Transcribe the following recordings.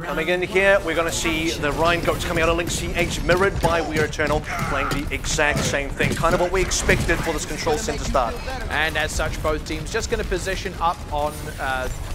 Coming in here, we're going to see the Rhine Goats coming out of LYNX CH, mirrored by We Are Eternal, playing the exact same thing. Kind of what we expected for this control center start. And as such, both teams just going to position up on,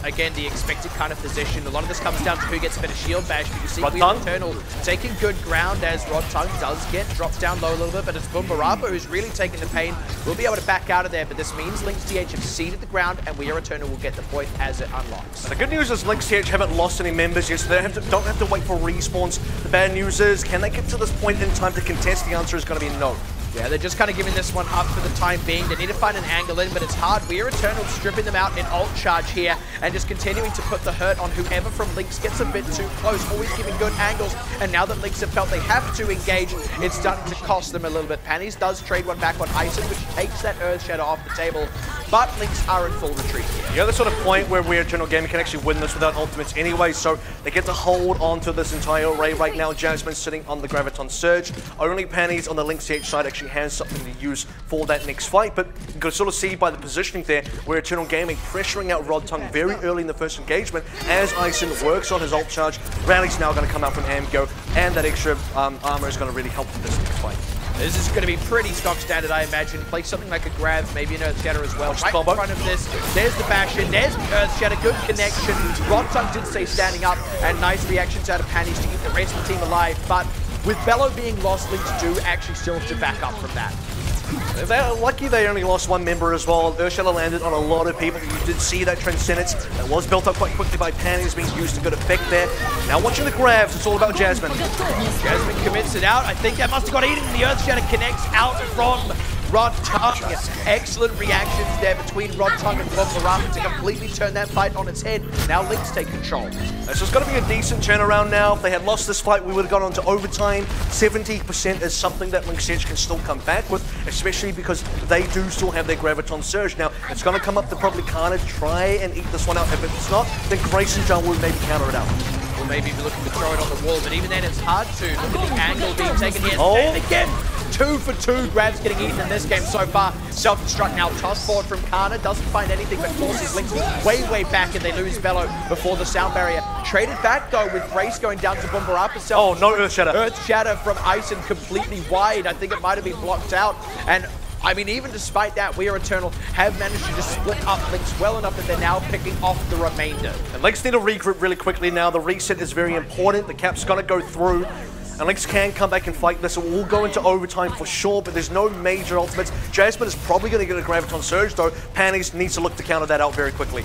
again, the expected kind of position. A lot of this comes down to who gets a better shield bash, but you see We Are Eternal taking good ground as Rod Tongue does get dropped down low a little bit, but it's Boombarapa who's really taking the pain. We'll be able to back out of there, but this means LYNX CH have seeded the ground, and We Are Eternal will get the point as it unlocks. And the good news is LYNX CH haven't lost any members yet, so they don't have to wait for respawns. The bad news is, can they get to this point in time to contest? The answer is going to be no. Yeah, they're just kind of giving this one up for the time being. They need to find an angle in, but it's hard. We Are Eternal stripping them out in ult charge here and just continuing to put the hurt on whoever from LYNX gets a bit too close, always giving good angles. And now that LYNX have felt they have to engage, it's starting to cost them a little bit. Panties does trade one back on Ison, which takes that Earth Shadow off the table, but LYNX are in full retreat here. Yeah, the sort of point where We Are Eternal Gaming can actually win this without ultimates anyway, so they get to hold on to this entire array right now. Jasmine sitting on the Graviton Surge. Only Panties on the LYNX CH side actually has something to use for that next fight, but you can sort of see by the positioning there where Eternal Gaming pressuring out Rod Tongue very early in the first engagement as Ison works on his ult charge. Rally's now going to come out from Amgo, and that extra armor is going to really help with this next fight. This is going to be pretty stock standard, I imagine. Play something like a grab, maybe an Earth Shatter as well. Right in front of this, there's the bash in, there's the Earth Shatter, good connection. Rod Tongue did stay standing up, and nice reactions out of Panties to keep the rest of the team alive, but with Bello being lost, LYNX do actually still have to back up from that. They're lucky they only lost one member as well. Earthshadow landed on a lot of people. You did see that Transcendence that was built up quite quickly by Panties being used to good effect there. Now watching the grabs, it's all about Jasmine. Jasmine commits it out. I think that must have got eaten. The Earthshadow connects out from Rod Tongue. Excellent reactions there between Rod Tongue and Boombarapa to completely turn that fight on its head. Now LYNX take control. So it's going to be a decent turnaround now. If they had lost this fight, we would have gone on to overtime. 70% is something that LYNX CH can still come back with, especially because they do still have their Graviton Surge. Now, it's going to come up to probably Kana try and eat this one out. If it's not, then Grace and John will maybe counter it out. Or maybe be looking to throw it on the wall, but even then it's hard to. Look at the angle being taken here. And again, 2 for 2 grabs getting eaten in this game so far. Self-destruct now tossed forward from Kana. Doesn't find anything but forces LYNX way back, and they lose Bello before the sound barrier. Traded back though with Grace going down to Boombarapa. Oh, no Earth Shatter. Earth Shatter from Ison completely wide. I think it might have been blocked out. And I mean, even despite that, We Are Eternal have managed to just split up LYNX well enough that they're now picking off the remainder. And LYNX need to regroup really quickly now. The reset is very important. The cap's going to go through. And LYNX can come back and fight this. It will go into overtime for sure, but there's no major ultimates. Jasmine is probably going to get a Graviton Surge, though. Panties needs to look to counter that out very quickly.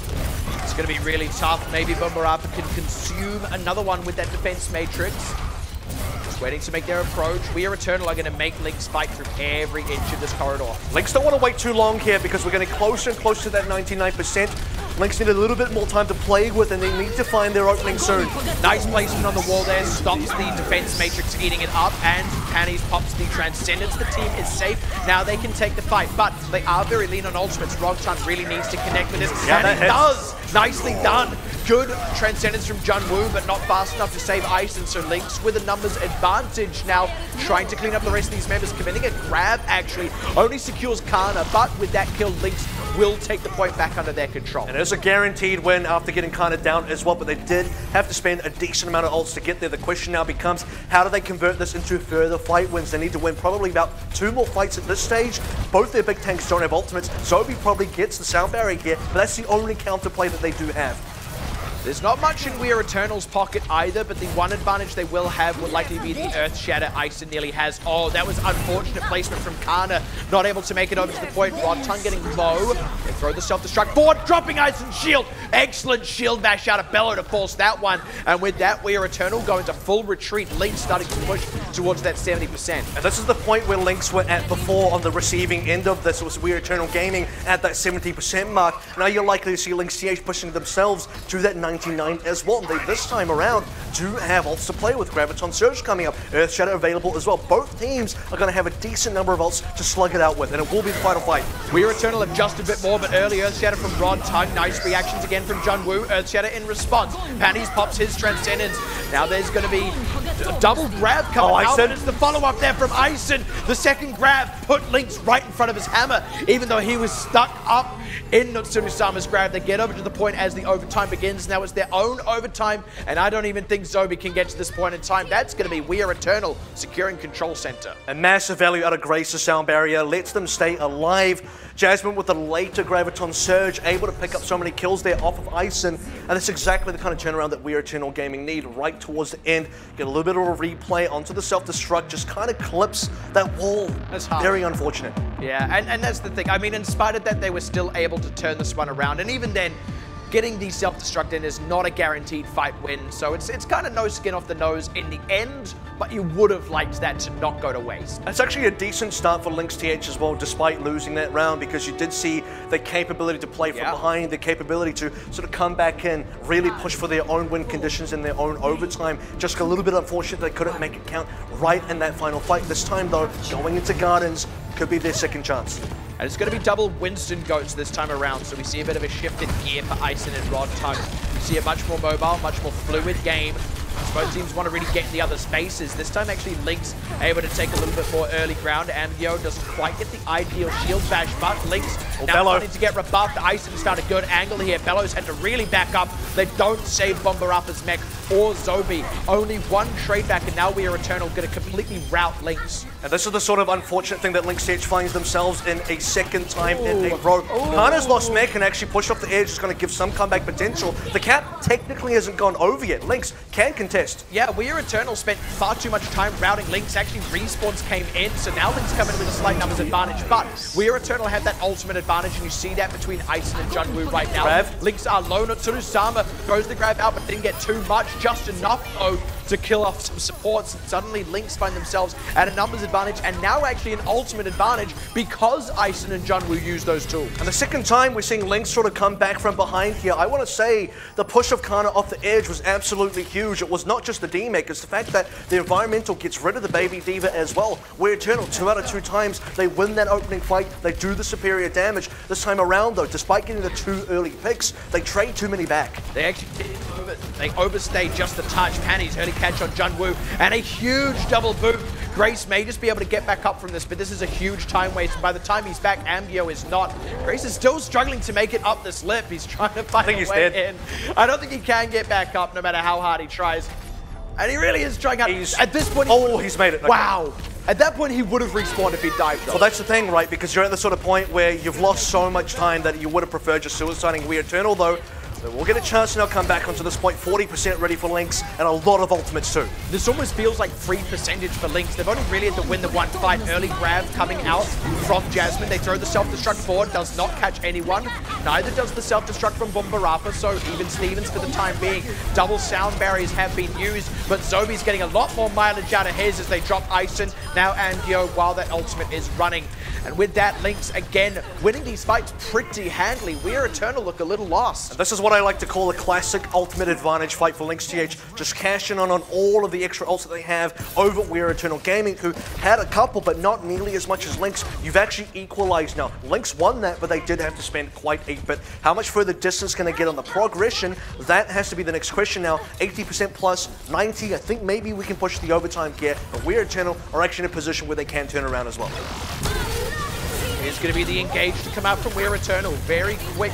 It's going to be really tough. Maybe Boombarapa can consume another one with that defense matrix. Just waiting to make their approach. We Are Eternal are going to make LYNX fight through every inch of this corridor. LYNX don't want to wait too long here because we're getting closer and closer to that 99%. LYNX need a little bit more time to play with, and they need to find their opening soon. Nice placement on the wall there, stops the defense matrix eating it up, and Panties pops the Transcendence. The team is safe. Now they can take the fight, but they are very lean on ultimates. Rod Tongue really needs to connect with this, and it does! Nicely done. Good Transcendence from Junwoo, but not fast enough to save Ison, so LYNX with a numbers advantage now, trying to clean up the rest of these members. Committing a grab, actually, only secures Kana, but with that kill, LYNX will take the point back under their control. And it's a guaranteed win after getting Kana down as well, but they did have to spend a decent amount of ults to get there. The question now becomes, how do they convert this into further fight wins? They need to win probably about 2 more fights at this stage. Both their big tanks don't have ultimates. Zobi probably gets the sound barrier here, but that's the only counterplay that they do have. There's not much in We Are Eternal's pocket either, but the one advantage they will have would likely be the Earth Shatter Ison nearly has. Oh, that was unfortunate placement from Kana, not able to make it over to the point. Rod Tongue getting low. They throw the self-destruct forward, dropping Ison's shield. Excellent shield bash out of Bello to force that one. And with that, We Are Eternal going to full retreat. LYNX starting to push towards that 70%. And this is the point where LYNX were at before on the receiving end of this. It was We Are Eternal Gaming at that 70% mark. Now you're likely to see LYNX CH pushing themselves to that 99 as well. And they, this time around, do have ults to play with. Graviton Surge coming up, Earth Shatter available as well. Both teams are going to have a decent number of ults to slug it out with, and it will be the final fight. We Are Eternal have just a bit more, but early Earth Shatter from Rod Tongue. Nice reactions again from Junwoo. Earth Shatter in response. Panties pops his Transcendence. Now there's going to be double grab coming Oh, out, Ison. and it's the follow-up there from Ison. The second grab put LYNX right in front of his hammer, even though he was stuck up in Tsunosama's grab. They get over to the point as the overtime begins. Now it's their own overtime, and I don't even think Zobi can get to this point in time. That's going to be We Are Eternal securing control center. A massive value out of Grace's sound barrier, lets them stay alive. Jasmine with the later Graviton Surge, able to pick up so many kills there off of Ison, and that's exactly the kind of turnaround that We Are Eternal Gaming need right towards the end. Get a little bit of a replay onto the self-destruct, just kind of clips that wall. That's hard. Very unfortunate. Yeah, and that's the thing. I mean, in spite of that, they were still able to turn this one around, and even then, getting the self-destruct in is not a guaranteed fight win, so it's kind of no skin off the nose in the end, but you would have liked that to not go to waste. It's actually a decent start for LYNX TH as well, despite losing that round, because you did see the capability to play from behind, the capability to sort of come back in, really push for their own win conditions in their own overtime. Just a little bit unfortunate they couldn't make it count right in that final fight. This time though, going into Gardens could be their second chance. And it's going to be double Winston Goats this time around, so we see a bit of a shift in gear for Ison and Rod Tongue. We see a much more mobile, much more fluid game. Both teams want to really get in the other spaces. This time actually LYNX able to take a little bit more early ground, and Yo doesn't quite get the ideal shield bash, but LYNX now starting to get rebuffed. Ison's found a good angle here. Bellows had to really back up. They don't save Bomber Upper's mech or Zobi. Only one trade back, and now We Are Eternal going to completely rout LYNX. And this is the sort of unfortunate thing that LYNX TH finds themselves in a second time in a row. Hana's lost mech and actually pushed off the edge, is going to give some comeback potential. The cap technically hasn't gone over yet. LYNX can contest. Yeah, We Are Eternal spent far too much time routing LYNX. Actually, respawns came in, so now LYNX come in with a slight numbers advantage. But We Are Eternal have that ultimate advantage, and you see that between Ison and Junwoo right now. LYNX are low. Tsunosama goes the grab out, but didn't get too much. Just enough, though, to kill off some supports. And suddenly, LYNX find themselves at a numbers advantage, and now actually an ultimate advantage because Ison and Junwoo use those tools. And the second time we're seeing LYNX sort of come back from behind here. I want to say the push of Kana off the edge was absolutely huge. It was not just the D-Make, it's the fact that the environmental gets rid of the Baby Diva as well. We're Eternal, 2 out of 2 times, they win that opening fight, they do the superior damage. This time around though, despite getting the 2 early picks, they trade too many back. They actually they overstayed just the touch. Panny's early catch on Junwoo, and a huge double boot. Grace may just be able to get back up from this, but this is a huge time waste, and by the time he's back, Ambio is not. Grace is still struggling to make it up this lip. He's trying to find a way in. I don't think he can get back up no matter how hard he tries. And he really is trying out. At this point, he's made it. Okay. Wow. At that point, he would have respawned if he died, though. Well, that's the thing, right? Because you're at the sort of point where you've lost so much time that you would have preferred just suiciding We Eternal, though. So we'll get a chance to now come back onto this point. 40% ready for LYNX, and a lot of ultimates too. This almost feels like free percentage for LYNX. They've only really had to win the one fight. Early grab coming out from Jasmine. They throw the self-destruct forward, does not catch anyone. Neither does the self-destruct from Bombarapa, so even Stevens for the time being. Double sound barriers have been used, but Zobi's getting a lot more mileage out of his as they drop Ison. Now Andio while that ultimate is running. And with that, LYNX again winning these fights pretty handily. We Are Eternal look a little lost. And this is what I like to call a classic ultimate advantage fight for LYNX TH. Just cashing on all of the extra ults that they have over We Are Eternal Gaming, who had a couple, but not nearly as much as LYNX. You've actually equalized now. LYNX won that, but they did have to spend quite a bit. How much further distance can they get on the progression? That has to be the next question now. 80% plus, 90. I think maybe we can push the overtime gear, but We Are Eternal are actually in a position where they can turn around as well. Here's going to be the engage to come out from We Are Eternal. Very quick,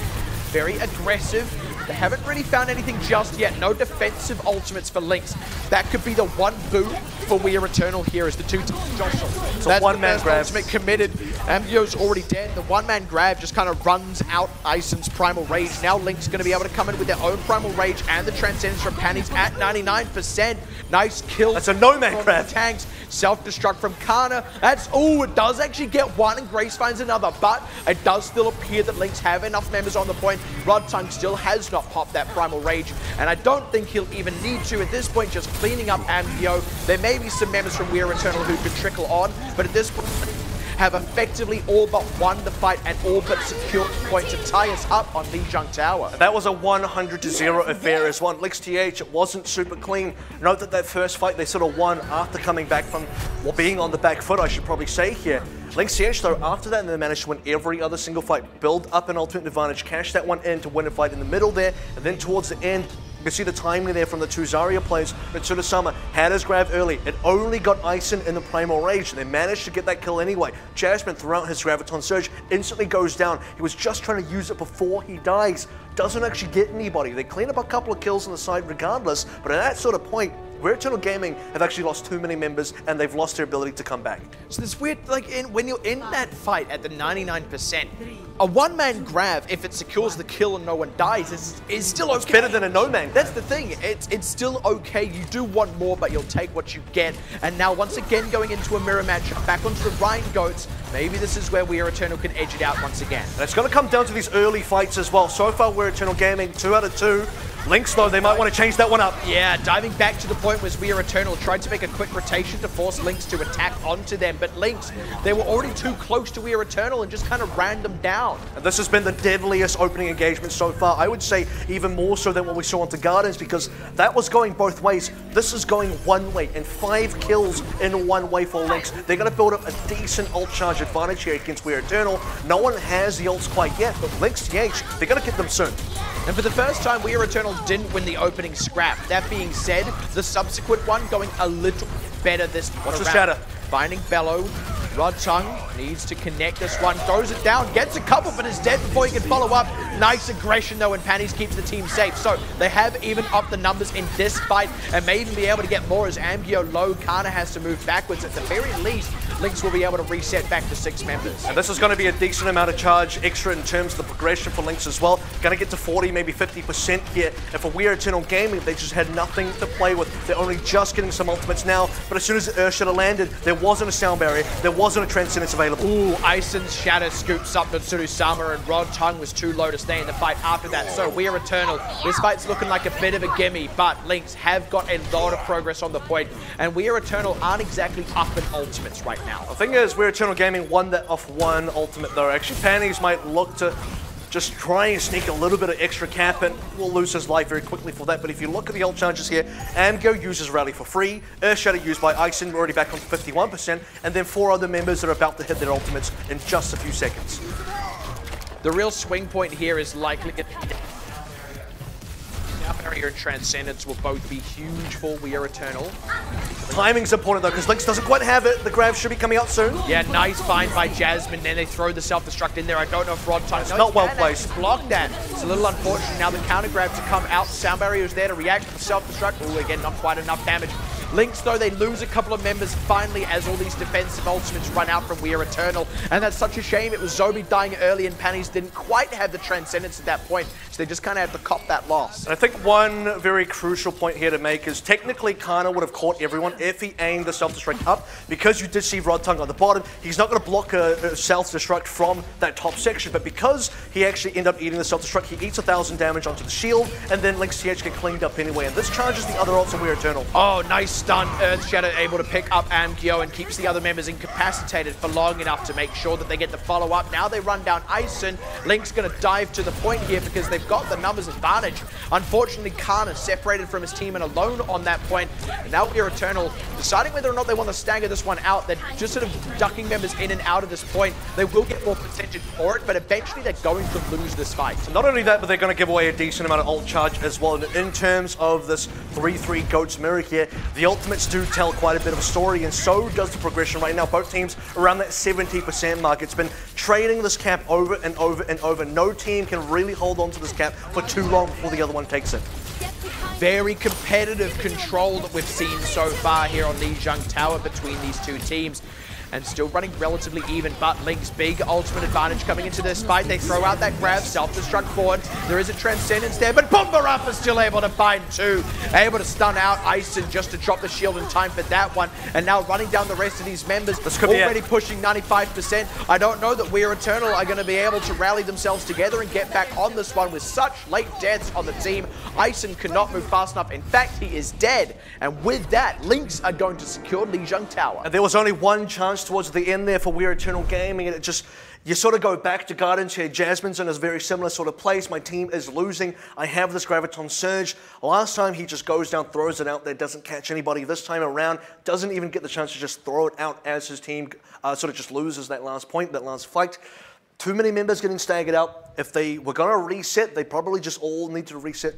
very aggressive. They haven't really found anything just yet. No defensive ultimates for LYNX. That could be the one boot for We Are Eternal here as the two teams jostle. So that's one-man grab. Ultimate committed. Ambio's already dead. The one-man grab just kind of runs out Ison's Primal Rage. Now LYNX going to be able to come in with their own Primal Rage and the Transcendence from Panties at 99%. Nice kill. That's a no-man grab. Tanks. Self-destruct from Kana. That's, it does actually get one and Grace finds another, but it does still appear that LYNX have enough members on the point. Rod Tongue still has not popped that Primal Rage, and I don't think he'll even need to at this point, just cleaning up Ambio. There may be some members from We Are Eternal who could trickle on, but at this point, have effectively all but won the fight and all but secured the point to tie us up on Lijiang Tower. That was a 100-0 affair as one. LYNX TH, it wasn't super clean. Note that first fight they sort of won after coming back from, well, being on the back foot, I should probably say here. LYNX TH, though, after that, they managed to win every other single fight, build up an ultimate advantage, cash that one in to win a fight in the middle there, and then towards the end, You can see the timing there from the two Zarya players. But Tsunosama had his grab early. It only got Ison in the Primal Rage, and they managed to get that kill anyway. Jasmine, throughout his Graviton Surge, instantly goes down. He was just trying to use it before he dies. Doesn't actually get anybody. They clean up a couple of kills on the side regardless, but at that sort of point, We're Eternal Gaming have actually lost too many members, and they've lost their ability to come back. So this weird, like, when you're in that fight at the 99%, a one-man grab, if it secures the kill and no one dies, is still okay. It's better than a no-man. That's the thing. It's still okay. You do want more, but you'll take what you get. And now, once again, going into a mirror matchup, back onto the Rhine Goats, maybe this is where We're Eternal can edge it out once again. And it's going to come down to these early fights as well. So far, We're Eternal Gaming, 2 out of 2. LYNX, though, they might want to change that one up. Yeah, diving back to the point was We're Eternal tried to make a quick rotation to force LYNX to attack onto them, but LYNX, they were already too close to We're Eternal and just kind of ran them down. And this has been the deadliest opening engagement so far. I would say even more so than what we saw onto Gardens, because that was going both ways. This is going one way, and 5 kills in one way for LYNX. They're going to build up a decent ult charge advantage here against We're Eternal. No one has the ults quite yet, but LYNX, TH, they're going to get them soon. And for the first time, We're Eternal didn't win the opening scrap. That being said, the subsequent one going a little better this time. Watch the shatter. Finding Bellow. Rod Tongue needs to connect this one. Throws it down, gets a couple, but is dead before he can follow up. Nice aggression, though, and Panties keeps the team safe. So they have even upped the numbers in this fight and may even be able to get more as Ambio low. Kana has to move backwards. At the very least, LYNX will be able to reset back to 6 members. And this is going to be a decent amount of charge extra in terms of the progression for LYNX as well. Going to get to 40, maybe 50% here. And for We're Eternal Gaming, they just had nothing to play with. They're only just getting some ultimates now. But as soon as Earthshatter landed, there wasn't a sound barrier. There wasn't a Transcendence available. Ooh, Ison's Shatter scoops up Tsunosama, and Rod Tongue was too low to stay in the fight after that. So We're Eternal, this fight's looking like a bit of a gimme, but LYNX have got a lot of progress on the point, and We're Eternal aren't exactly up in ultimates right now. The thing is, We're Eternal Gaming won that off one ultimate though. Actually, Panties might look to just try and sneak a little bit of extra cap, and will lose his life very quickly for that. But if you look at the ult charges here, Amgo uses Rally for free, Earthshatter used by Ison, already back on 51%, and then 4 other members that are about to hit their ultimates in just a few seconds. The real swing point here is likely now Barrier and Transcendence will both be huge for We're Eternal. Timing's important though, because LYNX doesn't quite have it. The grab should be coming out soon. Yeah, nice find by Jasmine. Then they throw the self-destruct in there. I don't know if Rod Tongue... It's not well placed. Block that. It's a little unfortunate. Now the counter grab to come out. Sound Barrier is there to react to the self-destruct. Ooh, again, not quite enough damage. LYNX, though, they lose a couple of members finally as all these defensive ultimates run out from We're Eternal. And that's such a shame. It was Zobi dying early, and Panties didn't quite have the Transcendence at that point. So they just kind of had to cop that loss. And I think one very crucial point here to make is technically Kana would have caught everyone if he aimed the self-destruct up. Because you did see Rod Tongue on the bottom, he's not going to block a self-destruct from that top section. But because he actually ended up eating the self-destruct, he eats 1,000 damage onto the shield, and then LYNX TH get cleaned up anyway. And this charges the other ults of We're Eternal. Oh, nice stun. Earthshatter able to pick up Amgyo and keeps the other members incapacitated for long enough to make sure that they get the follow-up. Now they run down Ison. LYNX going to dive to the point here because they've got the numbers advantage. Unfortunately, Kana separated from his team and alone on that point. And now We're Eternal deciding whether or not they want to stagger this one out. They're just sort of ducking members in and out of this point. They will get more percentage for it, but eventually they're going to lose this fight. Not only that, but they're going to give away a decent amount of ult charge as well. And in terms of this 3-3 Goats mirror here, the ultimates do tell quite a bit of a story, and so does the progression right now. Both teams around that 70% mark. It's been trading this cap over and over and over. No team can really hold on to this cap for too long before the other one takes it. Very competitive control that we've seen so far here on Lijiang Tower between these two teams. And still running relatively even, but LYNX big ultimate advantage coming into this fight. They throw out that grab, self-destruct forward. There is a Transcendence there, but Bumbarup is still able to find 2. Able to stun out Ison just to drop the shield in time for that one. And now running down the rest of these members, already pushing 95%. I don't know that We're Eternal are going to be able to rally themselves together and get back on this one with such late deaths on the team. Ison cannot move fast enough. In fact, he is dead. And with that, LYNX are going to secure Lijiang Tower. And there was only one chance towards the end there for We're Eternal Gaming, and it just, you sort of go back to Gardens here. Jasmine's in a very similar sort of place. My team is losing. I have this Graviton Surge. Last time he just goes down, throws it out there, doesn't catch anybody. This time around, doesn't even get the chance to just throw it out as his team sort of just loses that last point, that last fight. Too many members getting staggered out. If they were going to reset, they probably just all need to reset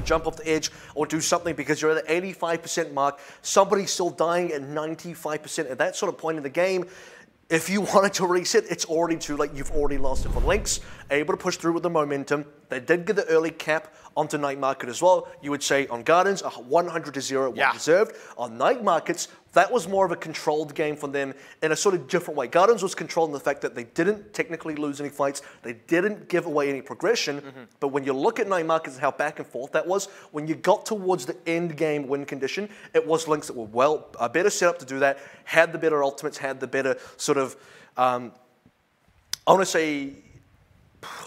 jump off the edge or do something because you're at the 85% mark. Somebody's still dying at 95%. At that sort of point in the game, if you wanted to reset, it's already too late. You've already lost it. For LYNX, able to push through with the momentum. They did get the early cap onto Night Market as well. You would say on Gardens, 100-0, well deserved. On Night Markets, that was more of a controlled game for them in a sort of different way. Gardens was controlled in the fact that they didn't technically lose any fights. They didn't give away any progression. But when you look at Night Markets and how back and forth that was, when you got towards the end game win condition, it was LYNX that were better set up to do that, had the better ultimates, had the better sort of, I want to say,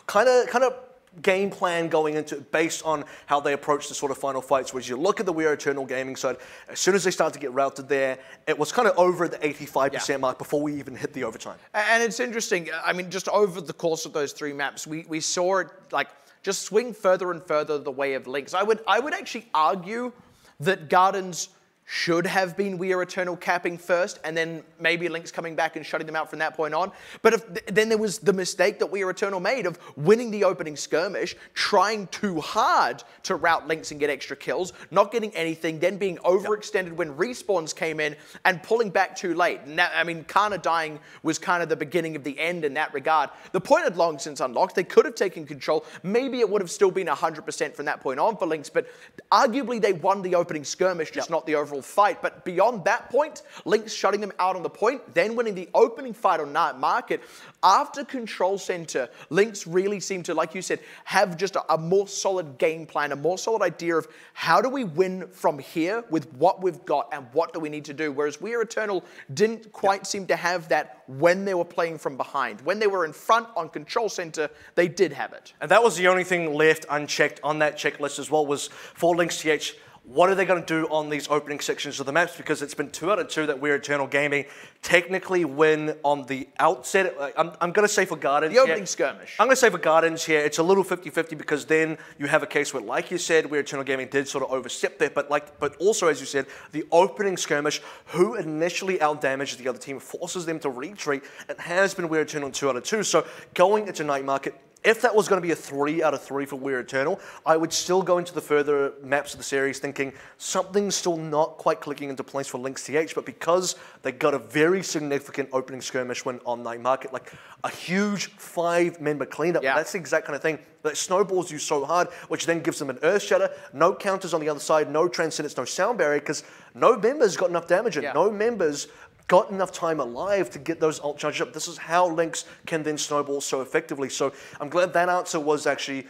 kind of game plan going into based on how they approach the sort of final fights. Whereas you look at the We Are Eternal gaming side, as soon as they start to get routed there, it was kind of over at the 85% mark before we even hit the overtime. And it's interesting, I mean, just over the course of those 3 maps, we saw it like just swing further and further the way of LYNX. I would actually argue that Gardens should have been We Are Eternal capping first, and then maybe LYNX coming back and shutting them out from that point on. But then there was the mistake that We Are Eternal made of winning the opening skirmish, trying too hard to route LYNX and get extra kills, not getting anything, then being overextended when respawns came in, and pulling back too late. And that, I mean, Kana dying was kind of the beginning of the end in that regard. The point had long since unlocked. They could have taken control. Maybe it would have still been 100% from that point on for LYNX, but arguably they won the opening skirmish, just not the overall fight. But beyond that point, LYNX shutting them out on the point, then winning the opening fight on Night Market. After Control Center, LYNX really seemed to, like you said, have just a more solid game plan, a more solid idea of how do we win from here with what we've got and what do we need to do. Whereas We Are Eternal didn't quite seem to have that when they were playing from behind. When they were in front on Control Center, they did have it. And that was the only thing left unchecked on that checklist as well, was for LYNX TH. What are they going to do on these opening sections of the maps? Because it's been 2 out of 2 that We Are Eternal Gaming technically win on the outset. I'm going to say for Gardens. The opening skirmish. I'm going to say for Gardens here, it's a little 50-50 because then you have a case where, like you said, We Are Eternal Gaming did sort of overstep there. But also, as you said, the opening skirmish, who initially outdamages the other team, forces them to retreat. It has been We Are Eternal 2 out of 2. So going into Night Market, if that was going to be a 3 out of 3 for We Are Eternal, I would still go into the further maps of the series thinking something's still not quite clicking into place for LYNX TH, but because they got a very significant opening skirmish win on Night Market, like a huge 5-member cleanup, that's the exact kind of thing that snowballs you so hard, which then gives them an Earth Shatter, no counters on the other side, no Transcendence, no Sound Barrier, because no members got enough damage in, no members got enough time alive to get those ult charges up. This is how LYNX can then snowball so effectively. So I'm glad that answer was actually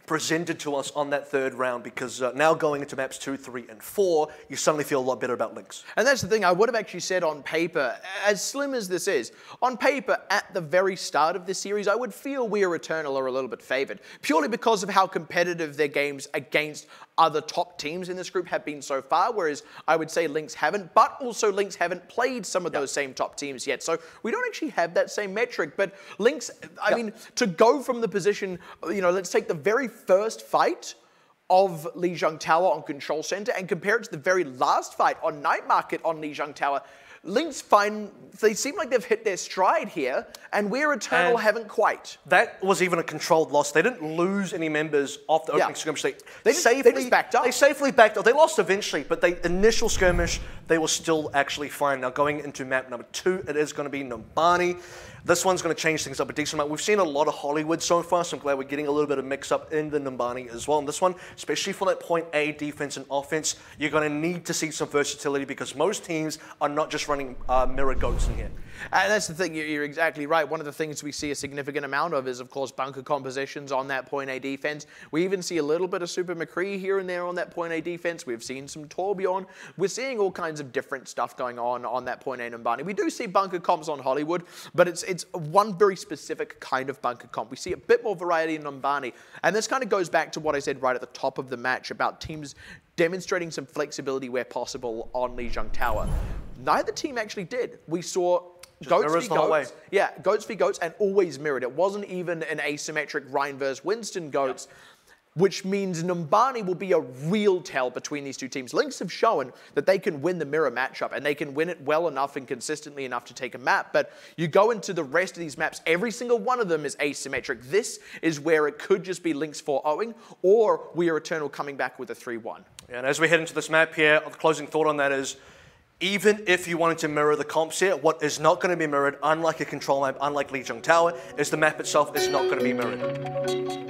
presented to us on that 3rd round, because now going into maps 2, 3, and 4, you suddenly feel a lot better about LYNX. And that's the thing, I would have actually said on paper, as slim as this is, on paper, at the very start of this series, I would feel We Are Eternal are a little bit favored, purely because of how competitive their games against other top teams in this group have been so far, whereas I would say LYNX haven't, but also LYNX haven't played some of those same top teams yet. So we don't actually have that same metric, but LYNX, I mean, to go from the position, you know, let's take the very first fight of Lijiang Tower on Control Center and compare it to the very last fight on Night Market on Lijiang Tower. LYNX they seem like they've hit their stride here, and We Are Eternal haven't quite. That was even a controlled loss. They didn't lose any members off the opening skirmish. They just backed up. They safely backed up. They lost eventually, but the initial skirmish, they were still actually fine. Now going into map number 2, it is going to be Numbani. This one's going to change things up a decent amount. We've seen a lot of Hollywood so far, so I'm glad we're getting a little bit of mix-up in the Numbani as well. And this one, especially for that point A defense and offense, you're going to need to see some versatility because most teams are not just running mirror goats in here. And that's the thing, you're exactly right. One of the things we see a significant amount of is, of course, bunker compositions on that point A defense. We even see a little bit of Super McCree here and there on that point A defense. We've seen some Torbjorn. We're seeing all kinds of different stuff going on that point A Numbani. We do see bunker comps on Hollywood, but it's one very specific kind of bunker comp. We see a bit more variety in Numbani. And this kind of goes back to what I said right at the top of the match about teams demonstrating some flexibility where possible on Lijiang Tower. Neither team actually did. We saw Goats v Goats. Yeah, Goats v Goats, and always mirrored. It wasn't even an asymmetric Ryan versus Winston Goats. which means Numbani will be a real tell between these two teams. LYNX have shown that they can win the mirror matchup, and they can win it well enough and consistently enough to take a map, but you go into the rest of these maps, every single one of them is asymmetric. This is where it could just be LYNX 4-0ing, or We Are Eternal coming back with a 3-1. And as we head into this map here, the closing thought on that is, even if you wanted to mirror the comps here, what is not going to be mirrored, unlike a control map, unlike Lijiang Tower, is the map itself is not going to be mirrored.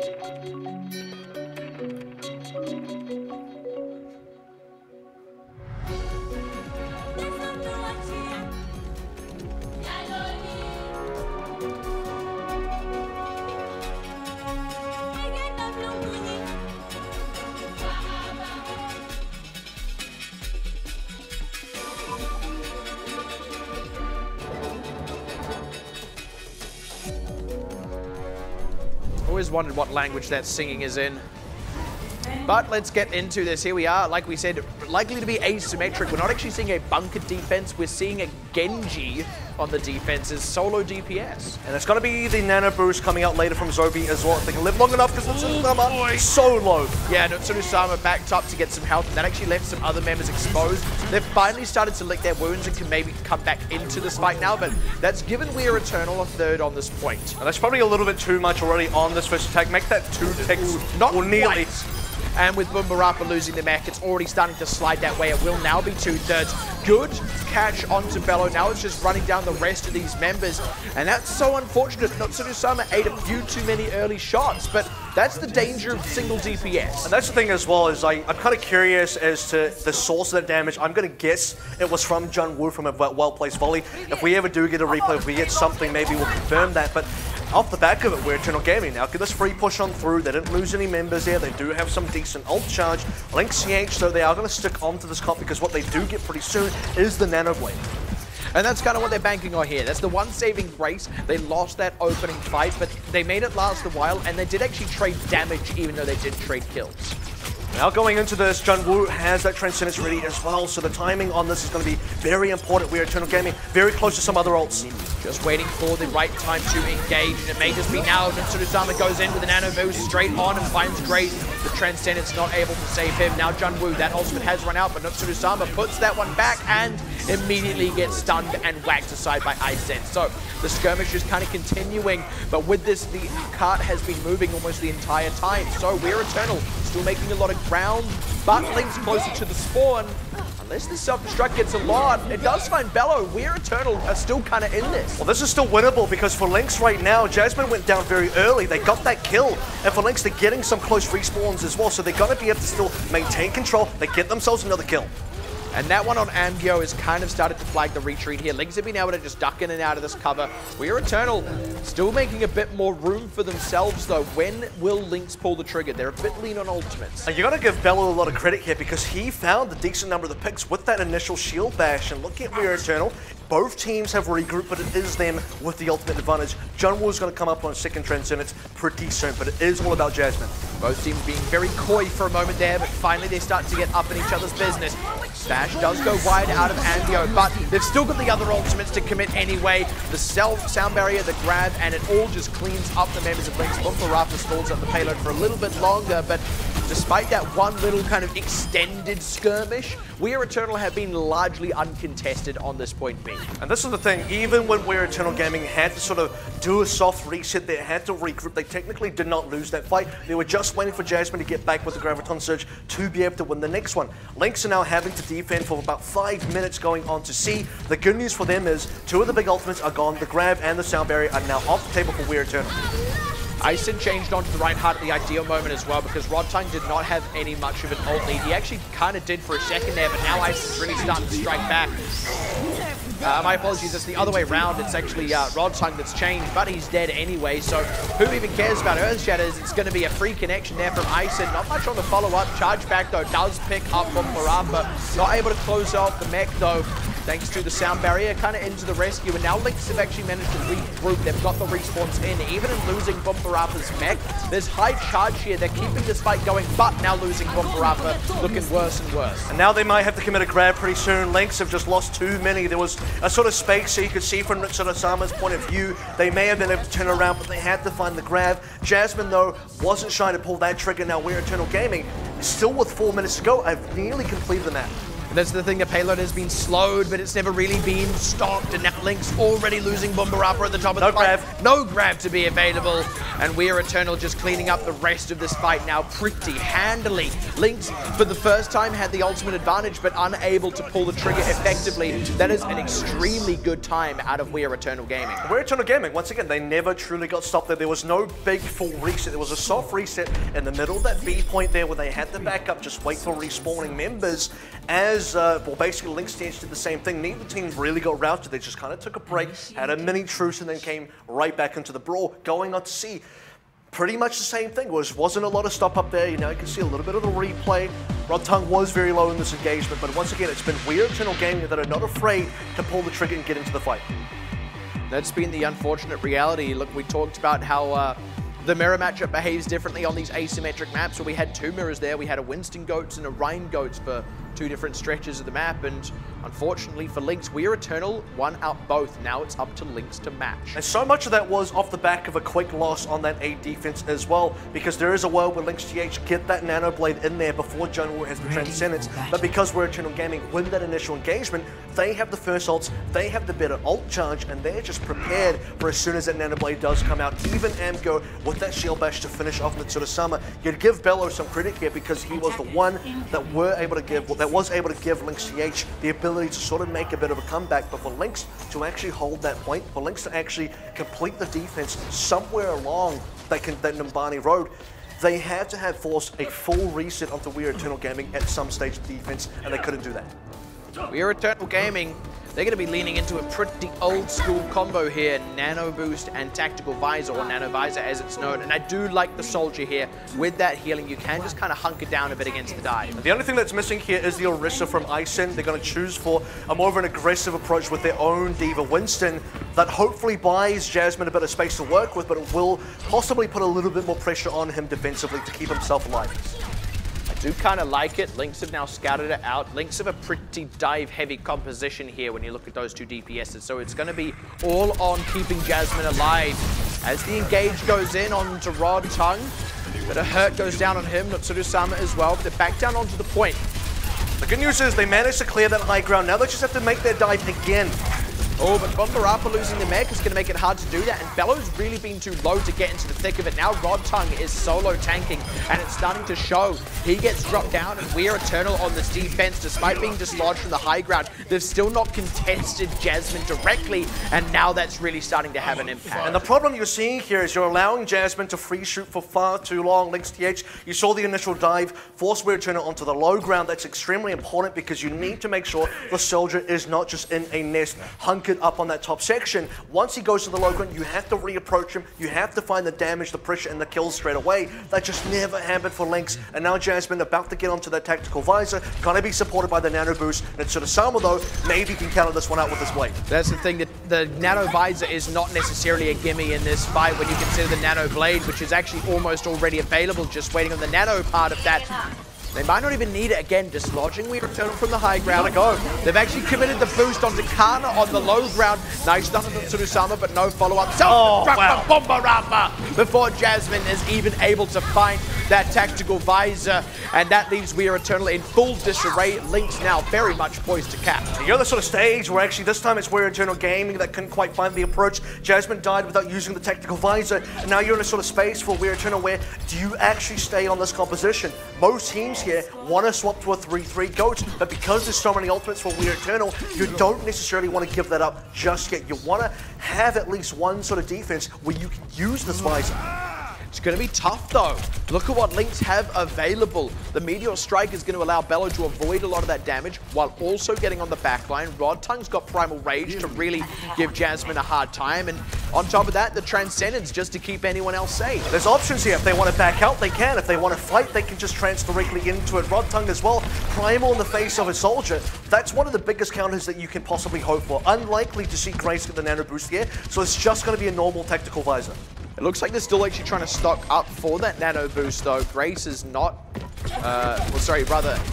Always wondered what language that singing is in. But let's get into this. Here we are, like we said, likely to be asymmetric. We're not actually seeing a bunker defense. We're seeing a Genji on the defense's solo DPS. And it's going to be the nano boost coming out later from Zobi as well. If they can live long enough, because Nutsuru-sama is so low. Yeah, Nutsuru-sama backed up to get some health, and that actually left some other members exposed. They've finally started to lick their wounds and can maybe come back into this fight now, but that's given We Are Eternal a third on this point. And that's probably a little bit too much already on this first attack. Make that 2 ticks. Not or nearly. Quite. And with Bumbarapa losing the mech, it's already starting to slide that way. It will now be 2/3. Good catch onto Bello. Now it's just running down the rest of these members. And that's so unfortunate. Nutsuru-sama ate a few too many early shots, but that's the danger of single DPS. And that's the thing as well, is I'm kind of curious as to the source of that damage. I'm going to guess it was from Junwoo from a well-placed volley. If we ever do get a replay, if we get something, maybe we'll confirm that. But off the back of it, we're Eternal Gaming now. Get this free push on through. They didn't lose any members there. They do have some decent ult charge. LYNX CH, though, they are going to stick onto this comp because what they do get pretty soon is the Nano Blade. And that's kind of what they're banking on here. That's the one saving grace. They lost that opening fight, but they made it last a while, and they did actually trade damage even though they did trade kills. Now going into this, Junwoo has that Transcendence ready as well, so the timing on this is going to be very important. We are Eternal Gaming, very close to some other ults. Just waiting for the right time to engage, and it may just be now. Nutsuru-sama goes in with a nano boost straight on and finds Grace. The Transcendence not able to save him. Now Junwoo, that ultimate has run out, but Nutsuru-sama puts that one back and immediately gets stunned and whacked aside by Ice Sense. So the skirmish is kind of continuing, but with this, the cart has been moving almost the entire time. So we're Eternal, still making a lot of ground, but LYNX closer to the spawn. Unless the self-destruct gets a lot, it does find Bello. We're Eternal are still kind of in this. Well, this is still winnable because for LYNX right now, Jasmine went down very early. They got that kill. And for LYNX, they're getting some close respawns as well. So they're going to be able to still maintain control. They get themselves another kill. And that one on Ambio has kind of started to flag the retreat here. LYNX have been able to just duck in and out of this cover. We Are Eternal still making a bit more room for themselves, though. When will LYNX pull the trigger? They're a bit lean on ultimates. And you got to give Bello a lot of credit here because he found a decent number of the picks with that initial shield bash. And looking at We Are Eternal, both teams have regrouped, but it is them with the ultimate advantage. Junwoo is going to come up on second Transcendence pretty soon, but it is all about Jasmine. Both teams being very coy for a moment there, but finally they start to get up in each other's business. Bash does go wide out of Ambio, but they've still got the other ultimates to commit anyway. The sound barrier, the grab, and it all just cleans up the members of LYNX. Bumbarapa stalls up the payload for a little bit longer, but despite that one little kind of extended skirmish, We Are Eternal have been largely uncontested on this point B. And this is the thing, even when We Are Eternal Gaming had to sort of do a soft reset, they had to regroup, they technically did not lose that fight. They were just waiting for Jasmine to get back with the Graviton Surge to be able to win the next one. LYNX are now having to defend for about 5 minutes going on to C. The good news for them is 2 of the big ultimates are gone. The grab and the sound barrier are now off the table for We Are Eternal. Ison changed onto the Reinhardt at the ideal moment as well because Rodtang did not have any much of an ult lead. He actually kind of did for a second there, but now Ison's really starting to strike back. My apologies, it's the other way around. It's actually Rodtang that's changed, but he's dead anyway, so who even cares about Earth Shatters? It's going to be a free connection there from Ison. Not much on the follow-up. Charge back, though, does pick up from Marapa. Not able to close off the mech, though. thanks to the sound barrier, kind of into the rescue, and now LYNX have actually managed to regroup. They've got the respawns in. Even in losing Bumperappa's mech, there's high charge here. They're keeping this fight going, but now losing Bumperappa, looking worse and worse. And now they might have to commit a grab pretty soon. LYNX have just lost too many. There was a sort of space, so you could see from sort of Sama's point of view, they may have been able to turn around, but they had to find the grab. Jasmine, though, wasn't shy to pull that trigger. Now We're Eternal Gaming, still with 4 minutes to go, I've nearly completed the map. And that's the thing, the payload has been slowed, but it's never really been stopped, and now LYNX already losing Bumperappa at the top of the fight. No grab to be available, and We're Eternal just cleaning up the rest of this fight now pretty handily. LYNX, for the first time, had the ultimate advantage, but unable to pull the trigger effectively. That is an extremely good time out of We're Eternal Gaming. We're Eternal Gaming, once again, they never truly got stopped there. There was no big full reset. There was a soft reset in the middle of that B point there where they had to back up, just wait for respawning members. Well, basically LYNX did the same thing. Neither team really got routed. They just kind of took a break, had a mini truce, and then came right back into the brawl. Going on to C, pretty much the same thing. Wasn't a lot of stop up there. You know, you can see a little bit of the replay. Rodtung was very low in this engagement, but once again, it's been We're Eternal Gaming that are not afraid to pull the trigger and get into the fight. That's been the unfortunate reality. Look, we talked about how the mirror matchup behaves differently on these asymmetric maps, where we had two mirrors there. We had a Winston Goats and a Rhine Goats for two different stretches of the map, and unfortunately for LYNX, We're Eternal won out both. Now it's up to LYNX to match. And so much of that was off the back of a quick loss on that A defense as well, because there is a world where LYNX TH get that Nano Blade in there before Jungle has the Transcendence, but because We're Eternal Gaming win that initial engagement, they have the first ults, they have the better ult charge, and they're just prepared for as soon as that Nano Blade does come out. Even Amgo with that Shield Bash to finish off Mitsurasama. You'd give Bello some credit here because he was the one that was able to give LYNX TH the ability to sort of make a bit of a comeback, but for LYNX to actually hold that point, for LYNX to actually complete the defense somewhere along that Numbani road, they had to have forced a full reset onto We're Eternal Gaming at some stage of defense, and they couldn't do that. We're Eternal Gaming, they're going to be leaning into a pretty old school combo here, Nano Boost and Tactical Visor, or Nano Visor as it's known, and I do like the Soldier here. With that healing, you can just kind of hunker down a bit against the dive. The only thing that's missing here is the Orisa from Ison. They're going to choose for a more of an aggressive approach with their own Diva Winston that hopefully buys Jasmine a bit of space to work with, but it will possibly put a little bit more pressure on him defensively to keep himself alive. I do kind of like it. LYNX have now scouted it out. LYNX have a pretty dive-heavy composition here when you look at those two DPSs, so it's going to be all on keeping Jasmine alive. As the engage goes in onto Rodtung, but a hurt goes down on him, Mitsurasama as well, but they're back down onto the point. The good news is they managed to clear that high ground. Now they just have to make their dive again. Oh, but Bumperappa losing the mech is going to make it hard to do that, and Bello's really been too low to get into the thick of it. Now Rodtung is solo tanking, and it's starting to show. He gets dropped down, and We're Eternal on this defense, despite being dislodged from the high ground. They've still not contested Jasmine directly, and now that's really starting to have an impact. And the problem you're seeing here is you're allowing Jasmine to free shoot for far too long. LYNX TH, you saw the initial dive, force We're Eternal onto the low ground. That's extremely important because you need to make sure the Soldier is not just in a nest, hunkered up on that top section. Once he goes to the low ground, you have to reapproach him. You have to find the damage, the pressure, and the kills straight away. That just never happened for LYNX. And now Jasmine about to get onto that Tactical Visor, gonna be supported by the Nano Boost. And Mitsurasama, though, maybe can counter this one out with his blade. That's the thing, that the Nano Visor is not necessarily a gimme in this fight when you consider the Nano Blade, which is actually almost already available, just waiting on the Nano part of that. They might not even need it again, dislodging We're Eternal from the high ground. They've actually committed the boost onto Kana on the low ground. Nice stuff on Mitsurasama, but no follow-up. Self-destruct from Bumperappa before Jasmine is even able to find that Tactical Visor, and that leaves We're Eternal in full disarray. LYNX now very much poised to cap. You're the sort of stage where actually this time it's We're Eternal Gaming that couldn't quite find the approach. Jasmine died without using the Tactical Visor, and now you're in a sort of space for We're Eternal where do you actually stay on this composition? Most teams here want to swap to a 3-3 Goat, but because there's so many ultimates for We're Eternal, you don't necessarily want to give that up just yet. You want to have at least one sort of defense where you can use this Visor. It's going to be tough, though. Look at what LYNX have available. The Meteor Strike is going to allow Bello to avoid a lot of that damage while also getting on the backline. Rodtongue's got Primal Rage to really give Jasmine a hard time. And on top of that, the Transcendence just to keep anyone else safe. There's options here. If they want to back out, they can. If they want to fight, they can just transfer directly into it. Rodtongue as well. Primal in the face of a soldier. That's one of the biggest counters that you can possibly hope for. Unlikely to see Grace get the nano boost here, so it's just going to be a normal tactical visor. It looks like they're still actually trying to stock up for that nano boost, though. Grace is not...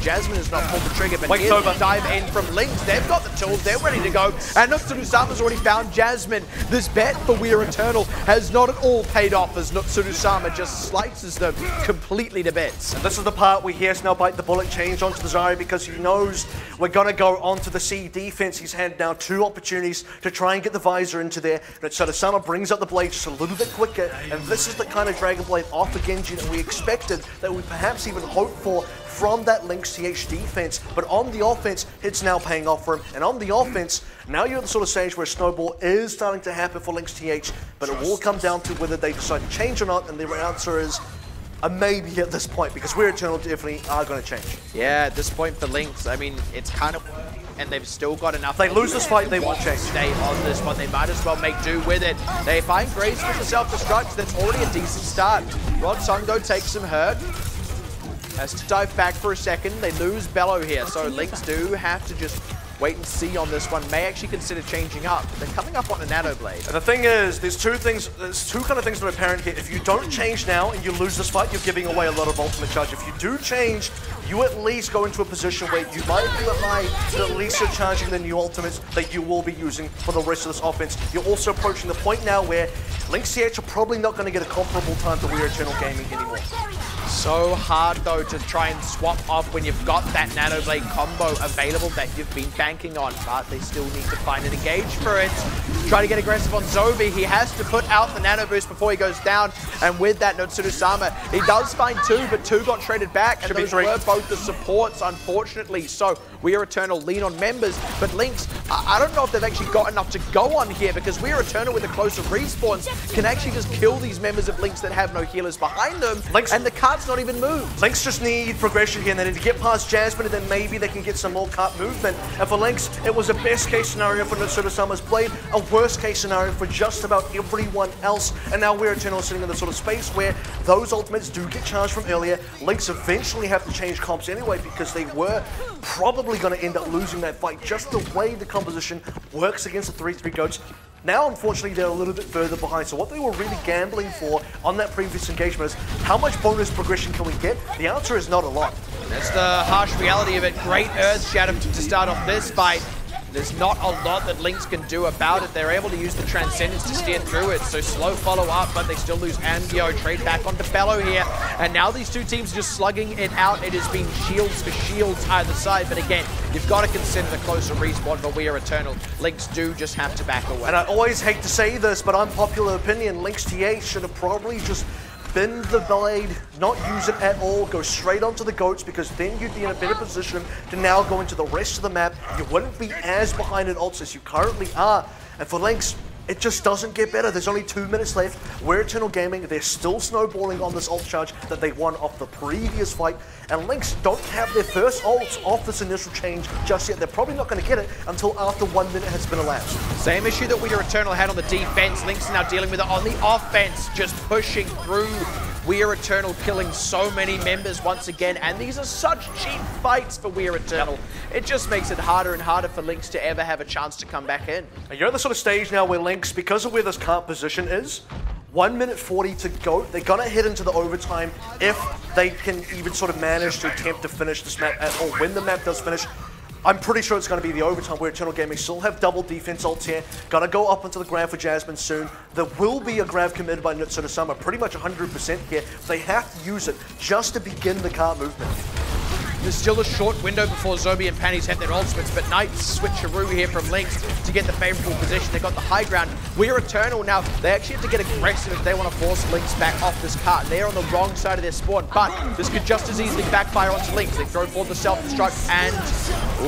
Jasmine has not pulled the trigger, but here's the dive in from LYNX. They've got the tools, they're ready to go. And Nutsuru-sama's already found Jasmine. This bet for We Are Eternal has not at all paid off as Nutsuru-sama just slices them completely to bits. And this is the part where he has now bite the bullet, change onto the Zarya because he knows we're going to go onto the C defense. He's had now 2 opportunities to try and get the visor into there. Nutsuru-sama brings up the blade just a little bit quicker, and this is the kind of Dragon Blade off the Genji that we expected, that we perhaps even hoped for from that LYNX TH defense. But on the offense, it's now paying off for him. And on the offense, now you're at the sort of stage where Snowball is starting to happen for LYNX TH, but it will come down to whether they decide to change or not, and the answer is a maybe at this point, because We Are Eternal definitely are going to change. Yeah, at this point for LYNX, I mean, it's kind of working, and they've still got enough. If they lose this fight, they won't change. Stay on this one, they might as well make do with it. They find Grace with the self-destruct, that's already a decent start. Rodtongue takes some hurt. Has to dive back for a second. They lose Bello here, so LYNX do have to just wait and see on this one. May actually consider changing up. They're coming up on a Nano Blade. And the thing is, there's two kind of things that are apparent here. If you don't change now and you lose this fight, you're giving away a lot of ultimate charge. If you do change, you at least go into a position where you might be behind, but at least you're charging the new ultimates that you will be using for the rest of this offense. You're also approaching the point now where LYNX TH are probably not going to get a comparable time to We Are Eternal Gaming anymore. So hard, though, to try and swap off when you've got that Nano Blade combo available that you've been banking on, but they still need to find an engage for it. Try to get aggressive on Zobi. He has to put out the Nano Boost before he goes down, and with that Nutsuru-sama, he does find 2, but 2 got traded back, and those were both the supports, unfortunately. So We Are Eternal lean on members, but LYNX, I don't know if they've actually got enough to go on here, because We Are Eternal with the closer respawns can actually just kill these members of LYNX that have no healers behind them, and the cart's not even moved. LYNX just need progression here, and they need to get past Jasmine, and then maybe they can get some more cart movement. And for LYNX, it was a best case scenario for Nutsuru-sama's blade, a worst case scenario for just about everyone else. And now We Are Eternal sitting in the sort of space where those ultimates do get charged from earlier. LYNX eventually have to change comps anyway, because they were probably going to end up losing that fight, just the way the composition works against the 3-3 goats. Now, unfortunately, they're a little bit further behind. So what they were really gambling for on that previous engagement is how much bonus progression can we get? The answer is not a lot. That's the harsh reality of it. Great Earth Shatter to start off this fight. There's not a lot that LYNX can do about it. They're able to use the Transcendence to steer through it, so slow follow-up, but they still lose Angio. Trade back onto Bello here, and now these two teams are just slugging it out. It has been shields for shields either side, but again, you've got to consider the closer respawn for We Are Eternal. LYNX do just have to back away. And I always hate to say this, but unpopular opinion, LYNX TH should have probably just bend the blade, not use it at all, go straight onto the goats, because then you'd be in a better position to now go into the rest of the map. You wouldn't be as behind in ults as you currently are. And for LYNX, it just doesn't get better. There's only 2 minutes left. We're Eternal Gaming. They're still snowballing on this ult charge that they won off the previous fight. And LYNX don't have their first ult off this initial change just yet. They're probably not going to get it until after 1 minute has been elapsed. Same issue that We Are Eternal had on the defense. LYNX is now dealing with it on the offense, just pushing through. We Are Eternal killing so many members once again, and these are such cheap fights for We Are Eternal. It just makes it harder and harder for LYNX to ever have a chance to come back in. And you're at the sort of stage now where LYNX, because of where this cart position is, 1 minute 40 to go. They're going to head into the overtime if they can even sort of manage to attempt to finish this map at all. When the map does finish, I'm pretty sure it's going to be the overtime where Eternal Gaming still have double defense ults here. Gonna go up into the grab for Jasmine soon. There will be a grab committed by Nutsuru-sama, pretty much 100% here. They have to use it just to begin the cart movement. There's still a short window before Zobi and Panties have their ultimates, but nice switcheroo here from LYNX to get the favorable position. They got the high ground. We Are Eternal now. They actually have to get aggressive if they want to force LYNX back off this cart. They're on the wrong side of their spawn, but this could just as easily backfire onto LYNX. They throw forward the self-destruct, and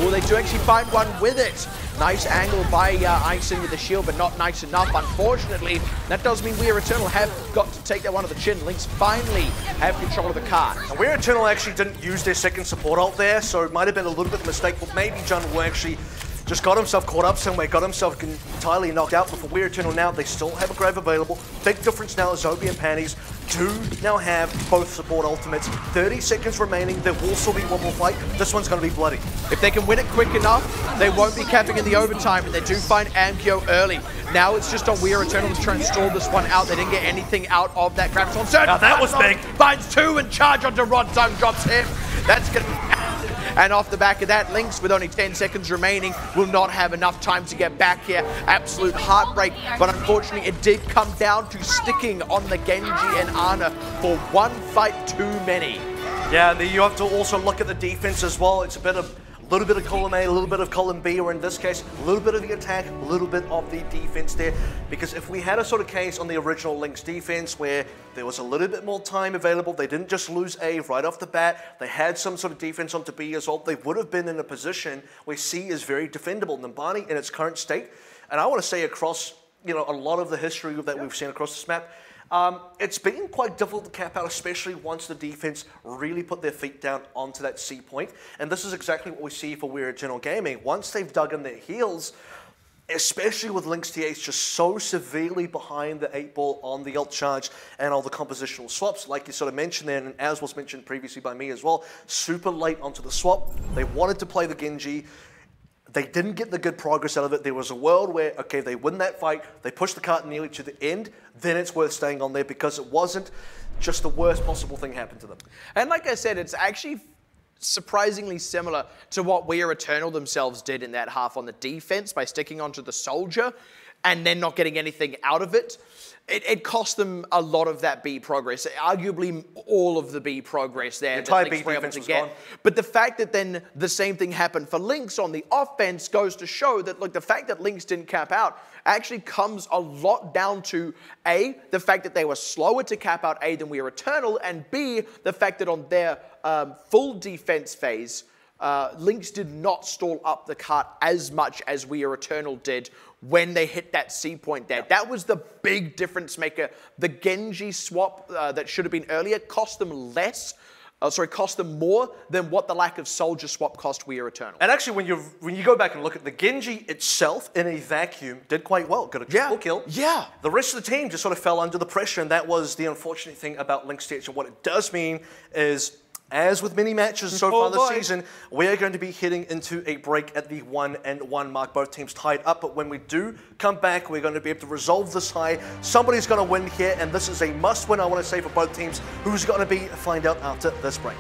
oh, they do actually find one with it. Nice angle by Einstein with the shield, but not nice enough. Unfortunately, that does mean We Are Eternal have got to take that one to the chin. LYNX finally have control of the car. And We Are Eternal actually didn't use their second support ult there, so it might have been a little bit of a mistake, but maybe Jun Woo actually just got himself caught up somewhere, got himself entirely knocked out. But for We Are Eternal now, they still have a Grav available. Big difference now is Zobi and Panties do now have both support ultimates. 30 seconds remaining. There will still be one more fight. This one's going to be bloody. If they can win it quick enough, they won't be capping in the overtime, and they do find Amkyo early. Now it's just on We Are Eternal to try and stall this one out. They didn't get anything out of that Graviton Surge. Now that was big. Finds two and charge onto Rod Zone, drops him. That's going to... And off the back of that, LYNX, with only 10 seconds remaining, will not have enough time to get back here. Absolute heartbreak, but unfortunately it did come down to sticking on the Genji and Ana for one fight too many. Yeah, and you have to also look at the defense as well. It's a little bit of column A, a little bit of column B, or in this case, a little bit of the attack, a little bit of the defense there. Because if we had a sort of case on the original LYNX defense where there was a little bit more time available, they didn't just lose A right off the bat, they had some sort of defense onto B as well, they would have been in a position where C is very defendable. Numbani in its current state, and I want to say across, you know, a lot of the history that we've seen across this map, it's been quite difficult to cap out, especially once the defense really put their feet down onto that C point. And this is exactly what we see for We Are Eternal Gaming. Once they've dug in their heels, especially with LYNX TH just so severely behind the 8-ball on the ult charge and all the compositional swaps, like you sort of mentioned there, and as was mentioned previously by me as well, super late onto the swap. They wanted to play the Genji. They didn't get the good progress out of it. There was a world where, okay, they win that fight, they push the cart nearly to the end, then it's worth staying on there because it wasn't just the worst possible thing happened to them. And like I said, it's actually surprisingly similar to what We Are Eternal themselves did in that half on the defense by sticking onto the soldier and then not getting anything out of it. It cost them a lot of that B progress, arguably all of the B progress there. The entire B defense was gone. But the fact that then the same thing happened for LYNX on the offense goes to show that, look, the fact that LYNX didn't cap out actually comes a lot down to A, the fact that they were slower to cap out A than We Are Eternal, and B, the fact that on their full defense phase, LYNX did not stall up the cart as much as We Are Eternal did when they hit that C point there. That was the big difference maker. The Genji swap that should have been earlier cost them cost them more than what the lack of soldier swap cost We Are Eternal. And actually, when you go back and look at the Genji itself in a vacuum, did quite well. Got a triple kill. Yeah. The rest of the team just sort of fell under the pressure, and that was the unfortunate thing about LYNX TH. And what it does mean is, as with many matches so far this season, we are going to be heading into a break at the 1-1 mark. Both teams tied up, but when we do come back, we're going to be able to resolve this high. Somebody's going to win here, and this is a must-win, I want to say, for both teams. Who's going to be? Find out after this break.